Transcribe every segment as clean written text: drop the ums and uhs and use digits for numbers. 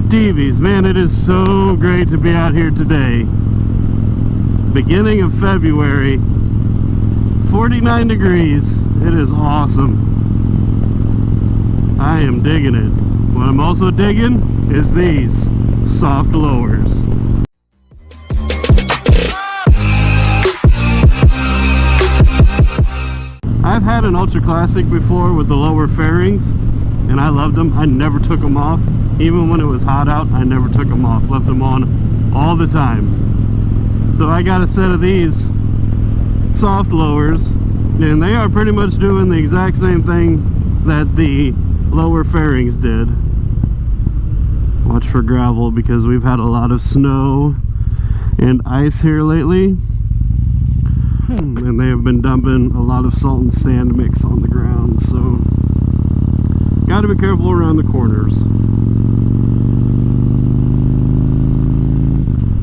Stevies, man, it is so great to be out here today. Beginning of February, 49 degrees. It is awesome. I am digging it. What I'm also digging is these soft lowers. I've had an Ultra Classic before with the lower fairings, and I loved them. I never took them off. Even when it was hot out, I never took them off. Left them on all the time. So I got a set of these soft lowers, and they are pretty much doing the exact same thing that the lower fairings did. Watch for gravel because we've had a lot of snow and ice here lately. And they have been dumping a lot of salt and sand mix on the ground, so got to be careful around the corners.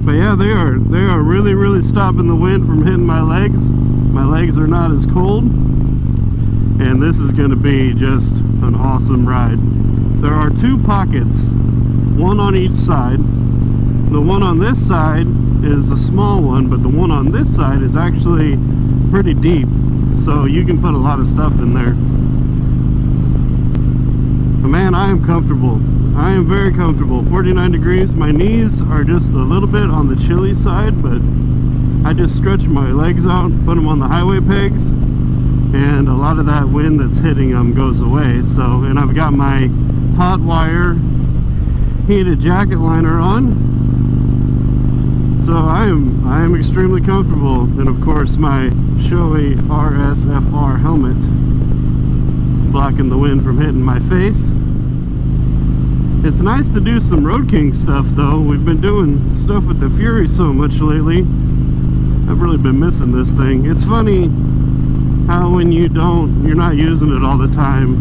But yeah, they are really stopping the wind from hitting my legs. My legs are not as cold, and this is going to be just an awesome ride. There are two pockets, one on each side. The one on this side is a small one, but the one on this side is actually pretty deep, so you can put a lot of stuff in there. But man, I am comfortable. I am very comfortable. 49 degrees. My knees are just a little bit on the chilly side, but I just stretch my legs out, put them on the highway pegs, and a lot of that wind that's hitting them goes away. So, and I've got my hot wire heated jacket liner on. So I am extremely comfortable, and of course my Shoei RSFR helmet blocking the wind from hitting my face. It's nice to do some Roadking stuff though. We've been doing stuff with the Fury so much lately. I've really been missing this thing. It's funny how when you're not using it all the time,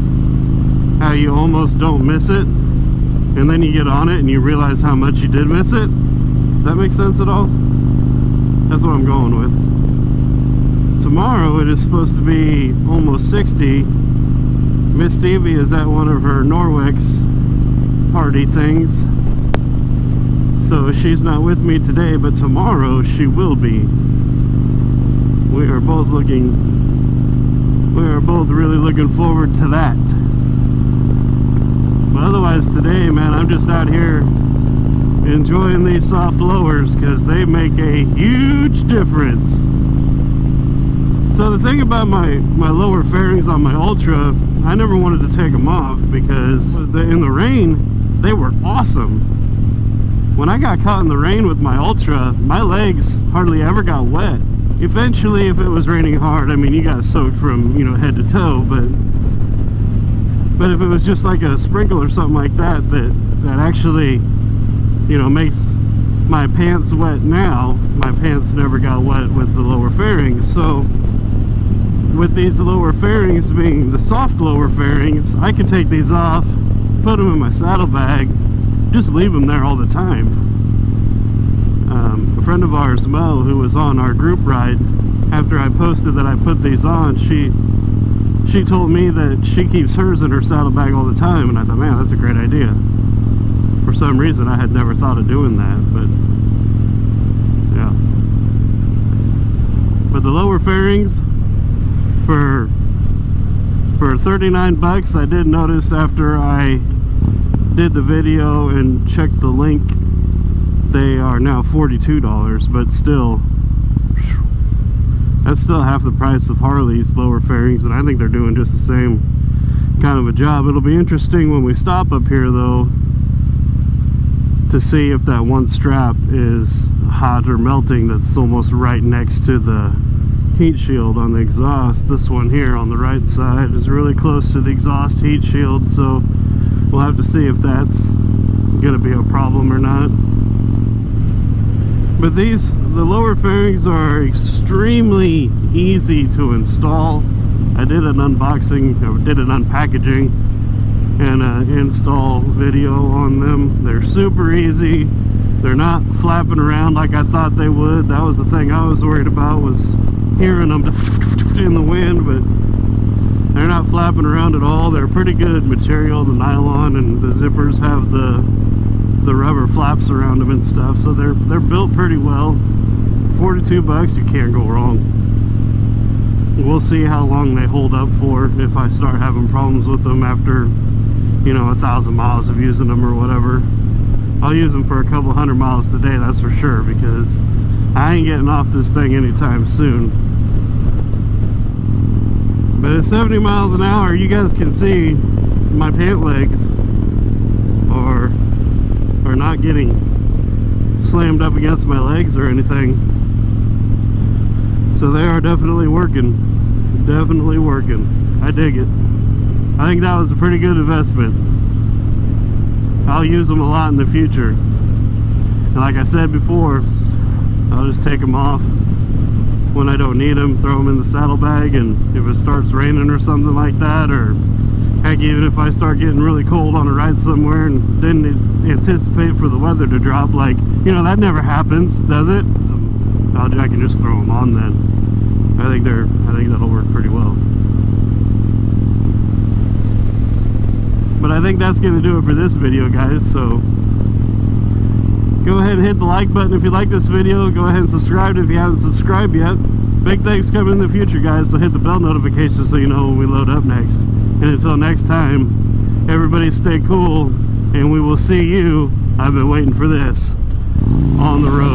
how you almost don't miss it, and then you get on it and you realize how much you did miss it. Does that make sense at all? That's what I'm going with. Tomorrow it is supposed to be almost 60. Miss Stevie is at one of her Norwex party things, so she's not with me today, but tomorrow she will be. We are both really looking forward to that. But otherwise today, man, I'm just out here enjoying these soft lowers because they make a huge difference. So the thing about my lower fairings on my Ultra, I never wanted to take them off because in the rain they were awesome. When I got caught in the rain with my Ultra, my legs hardly ever got wet. Eventually, if it was raining hard, I mean, you got soaked from, you know, head to toe, but if it was just like a sprinkle or something like that actually, you know, makes my pants wet now, my pants never got wet with the lower fairings. So with these lower fairings being the soft lower fairings, I can take these off, put them in my saddlebag, just leave them there all the time. A friend of ours, Mo, who was on our group ride, after I posted that I put these on, she told me that she keeps hers in her saddlebag all the time, and I thought, man, that's a great idea. For some reason, I had never thought of doing that, but yeah. But the lower fairings for 39 bucks, I did notice after I did the video and checked the link, they are now $42, but still, that's still half the price of Harley's lower fairings, and I think they're doing just the same kind of a job. It'll be interesting when we stop up here though to see if that one strap is hot or melting that's almost right next to the heat shield on the exhaust. This one here on the right side is really close to the exhaust heat shield, so we'll have to see if that's gonna be a problem or not. But the lower fairings are extremely easy to install. I did an unboxing, or did an unpackaging and an install video on them. They're super easy. They're not flapping around like I thought they would. That was the thing I was worried about, was hearing them in the wind, but they're not flapping around at all. They're pretty good material. The nylon and the zippers have the the rubber flaps around them and stuff, so they're built pretty well. $42, you can't go wrong. We'll see how long they hold up for if I start having problems with them after, you know, 1,000 miles of using them or whatever. I'll use them for a couple hundred miles today, that's for sure, because I ain't getting off this thing anytime soon. But at 70 miles an hour, you guys can see my pant legs are not getting slammed up against my legs or anything. So they are definitely working. Definitely working. I dig it. I think that was a pretty good investment. I'll use them a lot in the future. And like I said before, I'll just take them off when I don't need them, throw them in the saddlebag, and if it starts raining or something like that, or heck, even if I start getting really cold on a ride somewhere and didn't anticipate for the weather to drop, like, you know, that never happens, does it? I can just throw them on then. I think that'll work pretty well. But I think that's going to do it for this video, guys. So go ahead and hit the like button if you like this video. Go ahead and subscribe if you haven't subscribed yet. Big things coming in the future, guys, so hit the bell notification so you know when we load up next. And until next time, everybody stay cool, and we will see you, I've been waiting for this, on the road.